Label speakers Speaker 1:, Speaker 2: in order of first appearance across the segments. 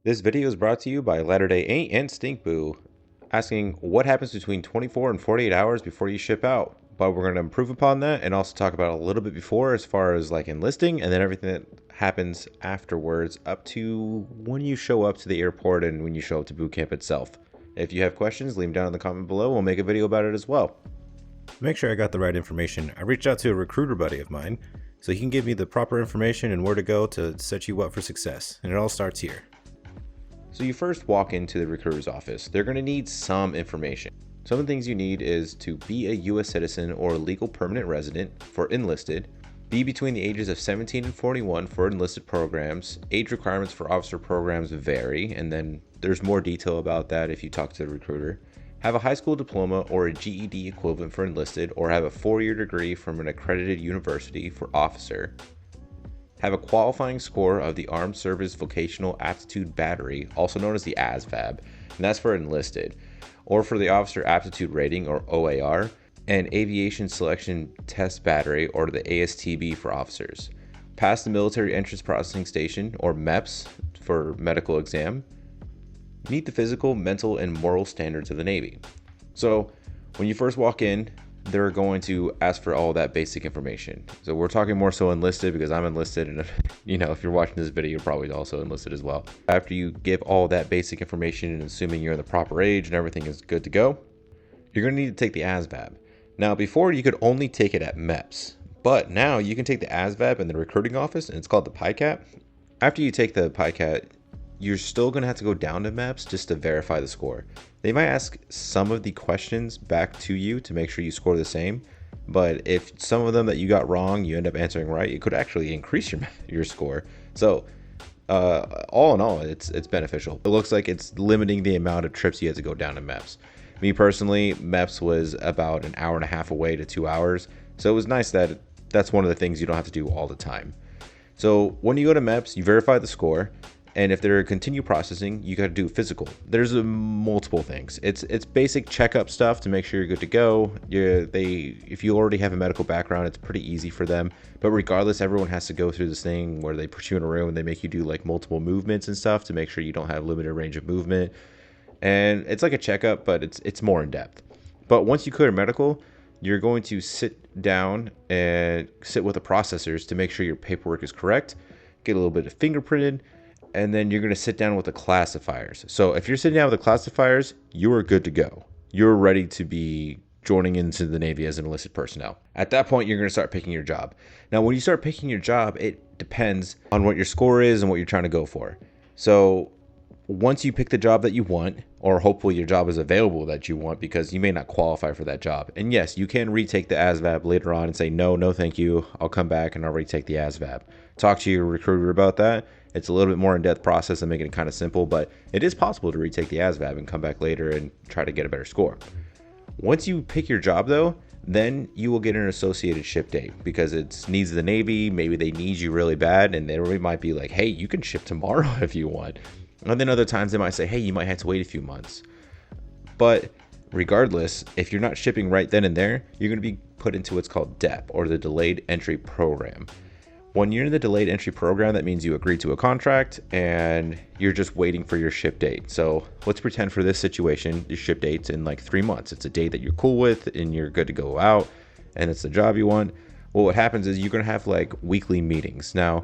Speaker 1: This video is brought to you by Latter-Day-Aint and StinkBu, asking what happens between 24 and 48 hours before you ship out. But we're going to improve upon that and also talk about a little bit before as far as like enlisting and then everything that happens afterwards up to when you show up to the airport and when you show up to boot camp itself. If you have questions, leave them down in the comment below. We'll make a video about it as well. To make sure I got the right information, I reached out to a recruiter buddy of mine so he can give me the proper information and where to go to set you up for success. And it all starts here. So you first walk into the recruiter's office. They're going to need some information. Some of the things you need is to be a U.S. citizen or a legal permanent resident for enlisted, be between the ages of 17 and 41 for enlisted programs. Age requirements for officer programs vary, and then there's more detail about that if you talk to the recruiter. Have a high school diploma or a GED equivalent for enlisted, or have a 4-year degree from an accredited university for officer. Have a qualifying score of the Armed Service Vocational Aptitude Battery, also known as the ASVAB, and that's for enlisted, or for the Officer Aptitude Rating, or OAR, and Aviation Selection Test Battery, or the ASTB for officers. Pass the Military Entrance Processing Station, or MEPS, for medical exam. Meet the physical, mental, and moral standards of the Navy. So when you first walk in, they're going to ask for all that basic information. So we're talking more so enlisted because I'm enlisted, and if you're watching this video, you're probably also enlisted as well. After you give all that basic information and assuming you're in the proper age and everything is good to go, you're going to need to take the ASVAB. Now, before you could only take it at MEPS, but now you can take the ASVAB in the recruiting office, and it's called the PICAT. After you take the PICAT, you're still going to have to go down to MEPS just to verify the score. They might ask some of the questions back to you to make sure you score the same, but if some of them that you got wrong, you end up answering right, it could actually increase your score. So all in all, it's beneficial. It looks like it's limiting the amount of trips you have to go down to MEPS. Me personally, MEPS was about an hour and a half away to 2 hours, so it was nice that that's one of the things you don't have to do all the time. So when you go to MEPS, you verify the score. And if they're continue processing, you got to do physical. There's multiple things. It's basic checkup stuff to make sure you're good to go. If you already have a medical background, it's pretty easy for them. But regardless, everyone has to go through this thing where they put you in a room and they make you do like multiple movements and stuff to make sure you don't have limited range of movement. And it's like a checkup, but it's more in depth. But once you clear medical, you're going to sit down and sit with the processors to make sure your paperwork is correct. Get a little bit of fingerprinted. And then you're going to sit down with the classifiers. So if you're sitting down with the classifiers, you are good to go. You're ready to be joining into the Navy as an enlisted personnel. At that point, you're going to start picking your job. Now, when you start picking your job, it depends on what your score is and what you're trying to go for. So once you pick the job that you want, or hopefully your job is available that you want, because you may not qualify for that job. And yes, you can retake the ASVAB later on and say, no, thank you. I'll come back and I'll retake the ASVAB. Talk to your recruiter about that. It's a little bit more in-depth process and making it kind of simple, but it is possible to retake the ASVAB and come back later and try to get a better score. Once you pick your job though, then you will get an associated ship date because it's needs of the Navy. Maybe they need you really bad and they might be like, hey, you can ship tomorrow if you want. And then other times they might say, hey, you might have to wait a few months. But regardless, if you're not shipping right then and there, you're going to be put into what's called DEP, or the Delayed Entry Program. When you're in the delayed entry program, that means you agree to a contract and you're just waiting for your ship date. So let's pretend for this situation, your ship date's in like 3 months. It's a date that you're cool with and you're good to go out and it's the job you want. Well, what happens is you're going to have like weekly meetings. Now,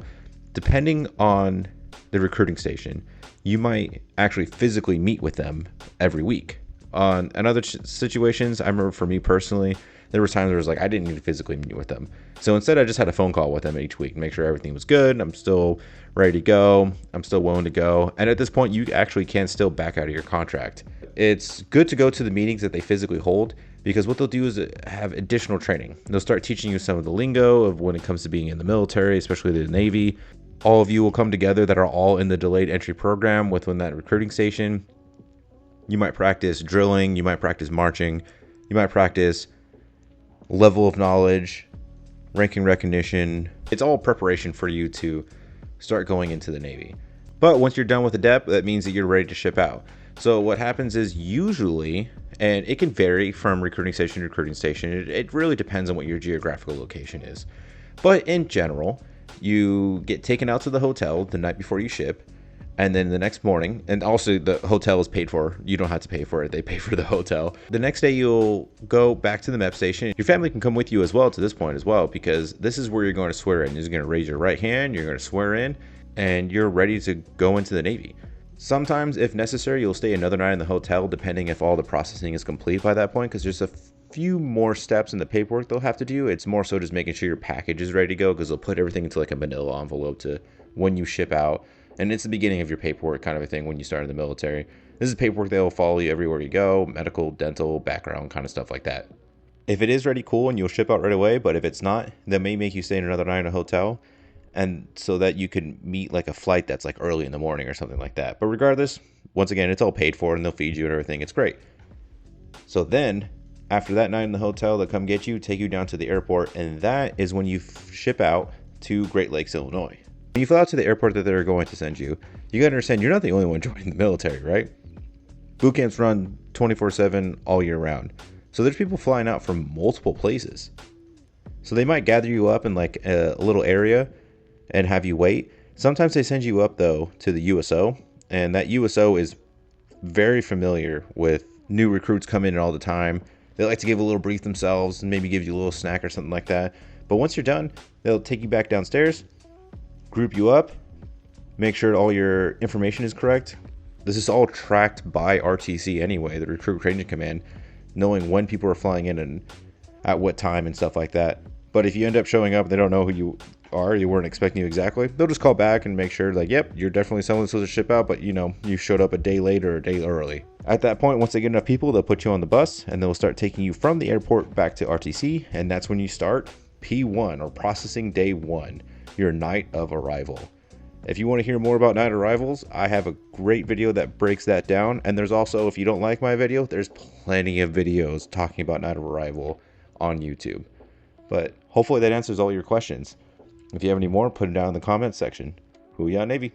Speaker 1: depending on the recruiting station, you might actually physically meet with them every week. In other situations, I remember for me personally, there was times where it was like I didn't need to physically meet with them. So instead, I just had a phone call with them each week, make sure everything was good. I'm still ready to go. I'm still willing to go. And at this point, you actually can still back out of your contract. It's good to go to the meetings that they physically hold because what they'll do is have additional training. They'll start teaching you some of the lingo of when it comes to being in the military, especially the Navy. All of you will come together that are all in the delayed entry program within that recruiting station. You might practice drilling. You might practice marching. You might practice level of knowledge, ranking recognition. It's all preparation for you to start going into the Navy. But once you're done with the DEP, that means that you're ready to ship out. So what happens is usually, and it can vary from recruiting station to recruiting station, it really depends on what your geographical location is. But in general, you get taken out to the hotel the night before you ship, And then the next morning, and also the hotel is paid for. You don't have to pay for it. They pay for the hotel. The next day, you'll go back to the MEP station. Your family can come with you as well to this point as well, because this is where you're going to swear in. You're going to raise your right hand. You're going to swear in, and you're ready to go into the Navy. Sometimes, if necessary, you'll stay another night in the hotel, depending if all the processing is complete by that point, because there's a few more steps in the paperwork they'll have to do. It's more so just making sure your package is ready to go, because they'll put everything into like a manila envelope to when you ship out. And it's the beginning of your paperwork kind of a thing when you start in the military. This is paperwork that will follow you everywhere you go, medical, dental, background, kind of stuff like that. If it is ready, cool, and you'll ship out right away. But if it's not, they may make you stay another night in a hotel, and so that you can meet like a flight that's like early in the morning or something like that. But regardless, once again, it's all paid for, and they'll feed you and everything. It's great. So then, after that night in the hotel, they'll come get you, take you down to the airport, and that is when you ship out to Great Lakes, Illinois. When you fly out to the airport that they're going to send you, you gotta understand you're not the only one joining the military, right? Boot camps run 24/7 all year round. So there's people flying out from multiple places. So they might gather you up in like a little area and have you wait. Sometimes they send you up though to the USO, and that USO is very familiar with new recruits coming in all the time. They like to give a little brief themselves and maybe give you a little snack or something like that. But once you're done, they'll take you back downstairs, group you up, make sure all your information is correct. This is all tracked by RTC anyway, the Recruit Training Command, knowing when people are flying in and at what time and stuff like that. But if you end up showing up, they don't know who you are, you weren't expecting you exactly, they'll just call back and make sure like, yep, you're definitely someone supposed to ship out, but you know, you showed up a day late or a day early. At that point, once they get enough people, they'll put you on the bus and they'll start taking you from the airport back to RTC. And that's when you start P1, or processing day 1, your night of arrival. If you want to hear more about night arrivals, I have a great video that breaks that down. And there's also, if you don't like my video, there's plenty of videos talking about night of arrival on YouTube. But hopefully that answers all your questions. If you have any more, put them down in the comments section. Hooyah Navy.